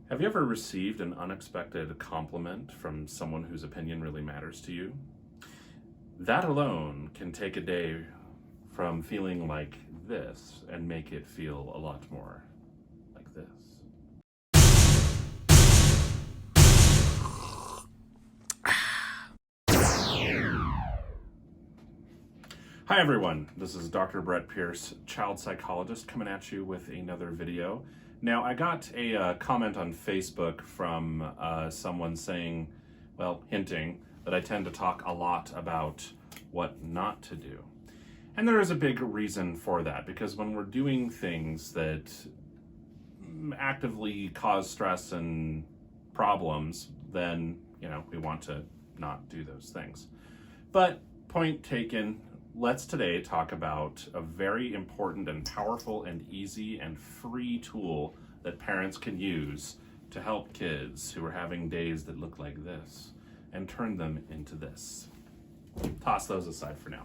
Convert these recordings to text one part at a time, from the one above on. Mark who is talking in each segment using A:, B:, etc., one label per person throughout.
A: Have you ever received an unexpected compliment from someone whose opinion really matters to you? That alone can take a day from feeling like this and make it feel a lot more like this. Hi everyone, this is Dr. Brett Pierce, child psychologist, coming at you with another video. Now, I got a comment on Facebook from someone saying, well, hinting that I tend to talk a lot about what not to do. And there is a big reason for that, because when we're doing things that actively cause stress and problems, then, we want to not do those things. But point taken, let's today talk about a very important and powerful and easy and free tool that parents can use to help kids who are having days that look like this and turn them into this. Toss those aside for now.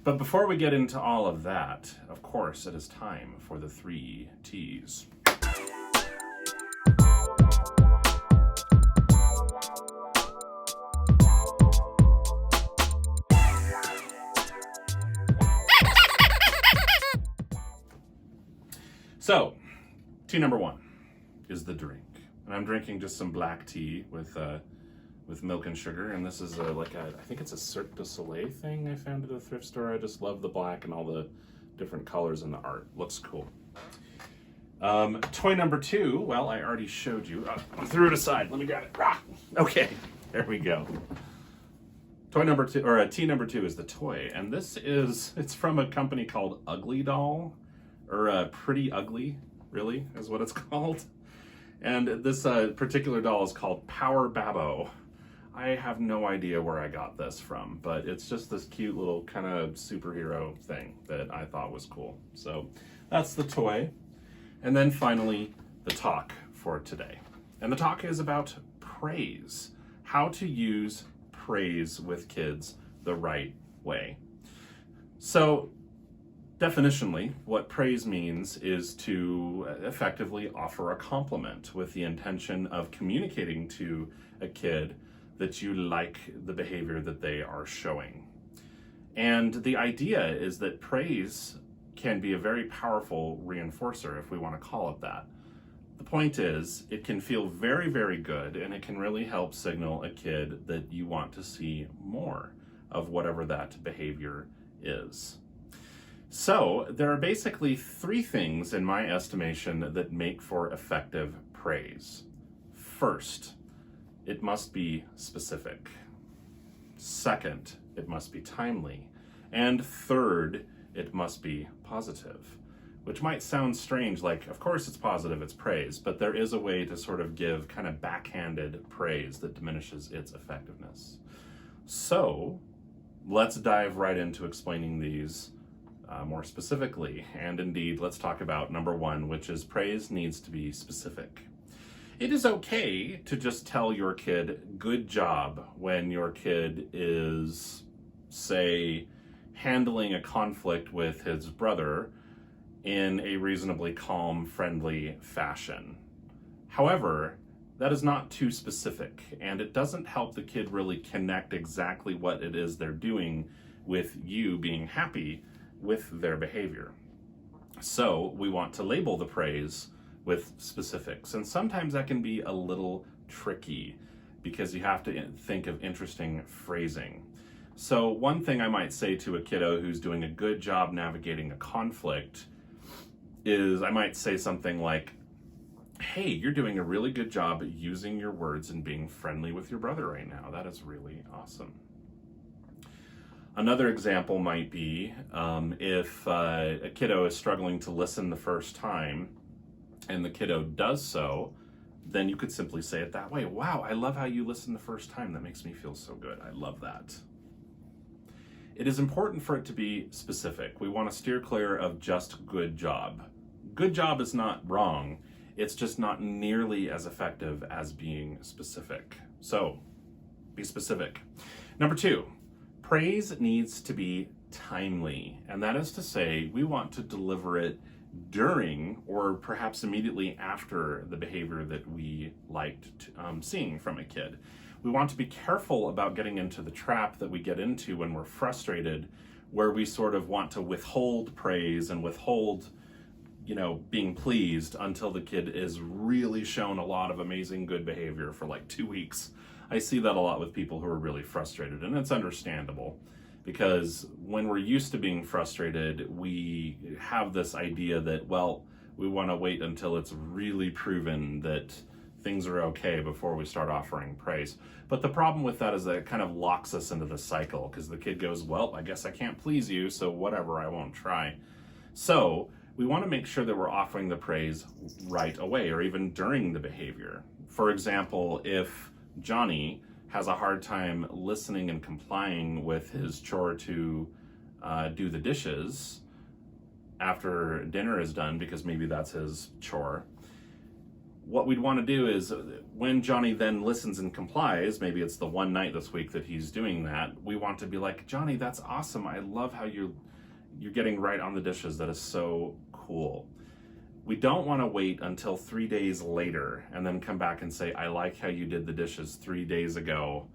A: But before we get into all of that, of course, it is time for the 3 T's. So, T number 1 is the drink. And I'm drinking just some black tea with milk and sugar. And this is I think it's a Cirque du Soleil thing I found at a thrift store. I just love the black and all the different colors and the art. Looks cool. Toy number 2, well, I already showed you. I threw it aside. Let me grab it. Okay, there we go. Toy number 2, or T number 2 is the toy. And it's from a company called Ugly Doll. Or Pretty Ugly, really, is what it's called. And this particular doll is called Power Babbo. I have no idea where I got this from, but it's just this cute little kind of superhero thing that I thought was cool. So that's the toy. And then finally, the talk for today. And the talk is about praise. How to use praise with kids the right way. So, definitionally, what praise means is to effectively offer a compliment with the intention of communicating to a kid that you like the behavior that they are showing. And the idea is that praise can be a very powerful reinforcer, if we want to call it that. The point is, it can feel very, very good, and it can really help signal a kid that you want to see more of whatever that behavior is. So, there are basically 3 things, in my estimation, that make for effective praise. First, it must be specific. Second, it must be timely. And third, it must be positive. Which might sound strange, like, of course it's positive, it's praise, but there is a way to sort of give kind of backhanded praise that diminishes its effectiveness. So, let's dive right into explaining these more specifically. And indeed, let's talk about number 1, which is praise needs to be specific. It is okay to just tell your kid, good job, when your kid is, say, handling a conflict with his brother in a reasonably calm, friendly fashion. However, that is not too specific, and it doesn't help the kid really connect exactly what it is they're doing with you being happy with their behavior. So we want to label the praise with specifics, and sometimes that can be a little tricky because you have to think of interesting phrasing. So one thing I might say to a kiddo who's doing a good job navigating a conflict is I might say something like, hey, you're doing a really good job using your words and being friendly with your brother right now. That is really awesome. Another example might be if a kiddo is struggling to listen the first time and the kiddo does so, then you could simply say it that way. Wow, I love how you listened the first time. That makes me feel so good. I love that. It is important for it to be specific. We want to steer clear of just good job. Good job is not wrong. It's just not nearly as effective as being specific. So, be specific. Number 2, praise needs to be timely. And that is to say, we want to deliver it during or perhaps immediately after the behavior that we liked seeing from a kid. We want to be careful about getting into the trap that we get into when we're frustrated, where we sort of want to withhold praise and withhold, being pleased until the kid is really shown a lot of amazing good behavior for like 2 weeks. I see that a lot with people who are really frustrated, and it's understandable because when we're used to being frustrated, we have this idea that, well, we want to wait until it's really proven that things are okay before we start offering praise. But the problem with that is that it kind of locks us into the cycle, because the kid goes, well, I guess I can't please you, so whatever, I won't try. So we want to make sure that we're offering the praise right away or even during the behavior. For example, if Johnny has a hard time listening and complying with his chore to do the dishes after dinner is done, because maybe that's his chore, what we'd want to do is when Johnny then listens and complies, maybe it's the one night this week that he's doing that, we want to be like, Johnny, that's awesome. I love how you're getting right on the dishes. That is so cool. We don't want to wait until 3 days later and then come back and say, I like how you did the dishes 3 days ago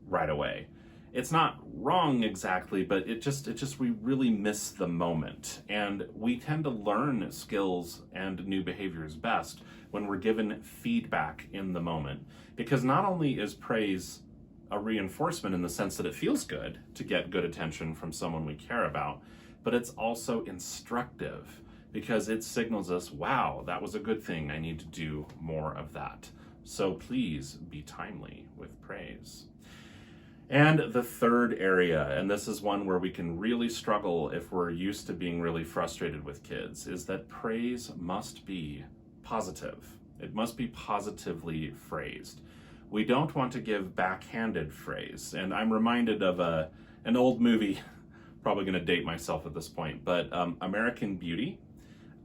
A: right away. It's not wrong exactly, but it just we really miss the moment. And we tend to learn skills and new behaviors best when we're given feedback in the moment. Because not only is praise a reinforcement in the sense that it feels good to get good attention from someone we care about, but it's also instructive because it signals us, wow, that was a good thing. I need to do more of that. So please be timely with praise. And the third area, and this is one where we can really struggle if we're used to being really frustrated with kids, is that praise must be positive. It must be positively phrased. We don't want to give backhanded praise. And I'm reminded of an old movie, probably going to date myself at this point, but American Beauty.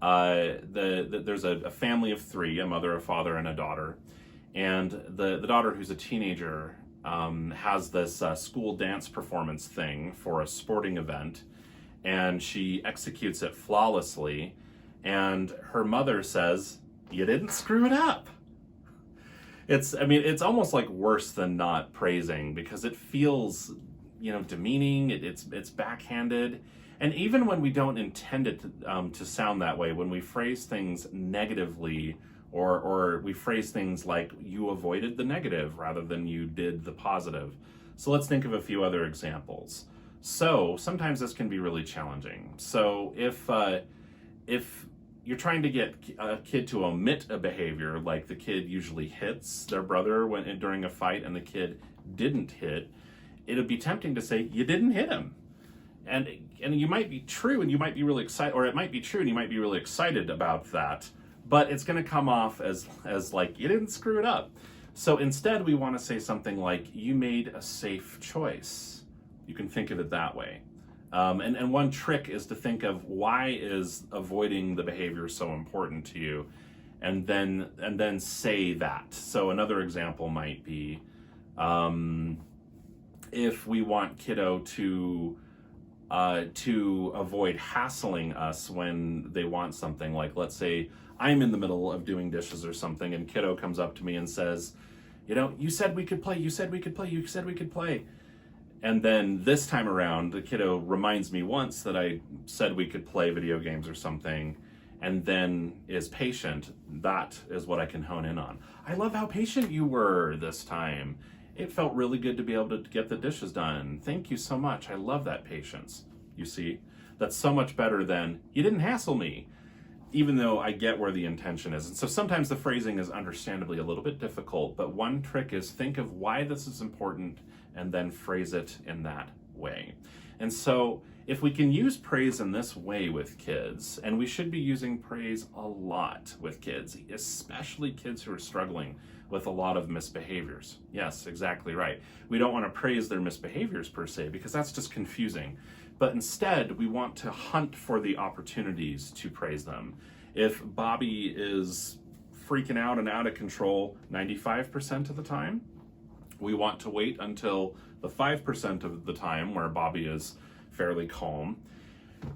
A: There's a family of three, a mother, a father, and a daughter. And the daughter, who's a teenager, has this school dance performance thing for a sporting event, and she executes it flawlessly, and her mother says, you didn't screw it up. It's almost like worse than not praising, because it feels, demeaning, it's backhanded. And even when we don't intend it to sound that way, when we phrase things negatively, or we phrase things like, you avoided the negative rather than you did the positive. So let's think of a few other examples. So sometimes this can be really challenging. So if you're trying to get a kid to omit a behavior, like the kid usually hits their brother during a fight and the kid didn't hit, it'd be tempting to say, you didn't hit him. And you might be true and you might be really excited, or it might be true and you might be really excited about that, but it's going to come off as like, you didn't screw it up. So instead, we want to say something like, you made a safe choice. You can think of it that way. And one trick is to think of, why is avoiding the behavior so important to you? And then say that. So another example might be, if we want kiddo to avoid hassling us when they want something, like, let's say I'm in the middle of doing dishes or something and kiddo comes up to me and says, you said we could play, you said we could play, you said we could play. And then this time around, the kiddo reminds me once that I said we could play video games or something, and then is patient. That is what I can hone in on. I love how patient you were this time. It felt really good to be able to get the dishes done. Thank you so much. I love that patience. You see, that's so much better than, you didn't hassle me, even though I get where the intention is. And so sometimes the phrasing is understandably a little bit difficult, but one trick is think of why this is important and then phrase it in that way. And so if we can use praise in this way with kids, and we should be using praise a lot with kids, especially kids who are struggling with a lot of misbehaviors. Yes, exactly right. We don't want to praise their misbehaviors per se, because that's just confusing. But instead, we want to hunt for the opportunities to praise them. If Bobby is freaking out and out of control 95% of the time, we want to wait until the 5% of the time where Bobby is fairly calm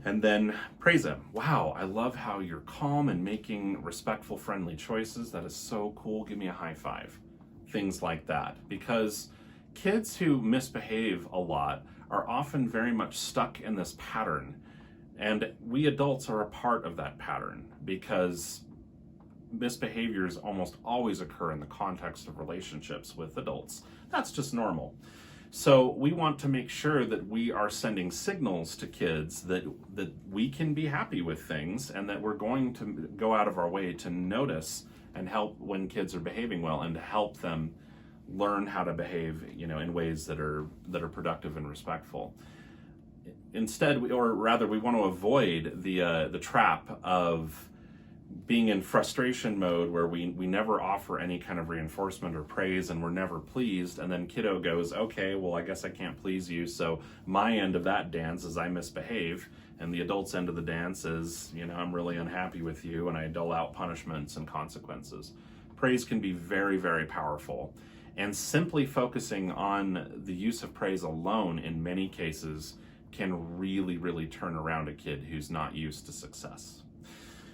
A: And then praise him. Wow, I love how you're calm and making respectful, friendly choices. That is so cool. Give me a high five. Things like that. Because kids who misbehave a lot are often very much stuck in this pattern. And we adults are a part of that pattern because misbehaviors almost always occur in the context of relationships with adults. That's just normal. So we want to make sure that we are sending signals to kids that we can be happy with things and that we're going to go out of our way to notice and help when kids are behaving well and to help them learn how to behave, in ways that are productive and respectful. Instead, we want to avoid the trap of being in frustration mode where we never offer any kind of reinforcement or praise and we're never pleased, and then kiddo goes, okay, well, I guess I can't please you, so my end of that dance is I misbehave, and the adult's end of the dance is, I'm really unhappy with you and I dole out punishments and consequences. Praise can be very, very powerful, and simply focusing on the use of praise alone in many cases can really, really turn around a kid who's not used to success.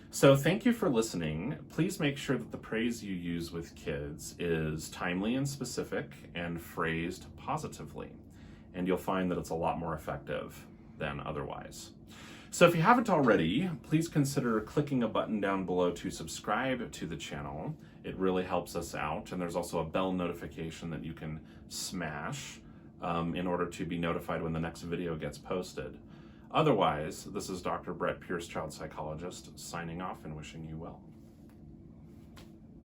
A: So thank you for listening. Please make sure that the praise you use with kids is timely and specific and phrased positively. And you'll find that it's a lot more effective than otherwise. So if you haven't already, please consider clicking a button down below to subscribe to the channel. It really helps us out. And there's also a bell notification that you can smash in order to be notified when the next video gets posted. Otherwise, this is Dr. Brett Pierce, child psychologist, signing off and wishing you well.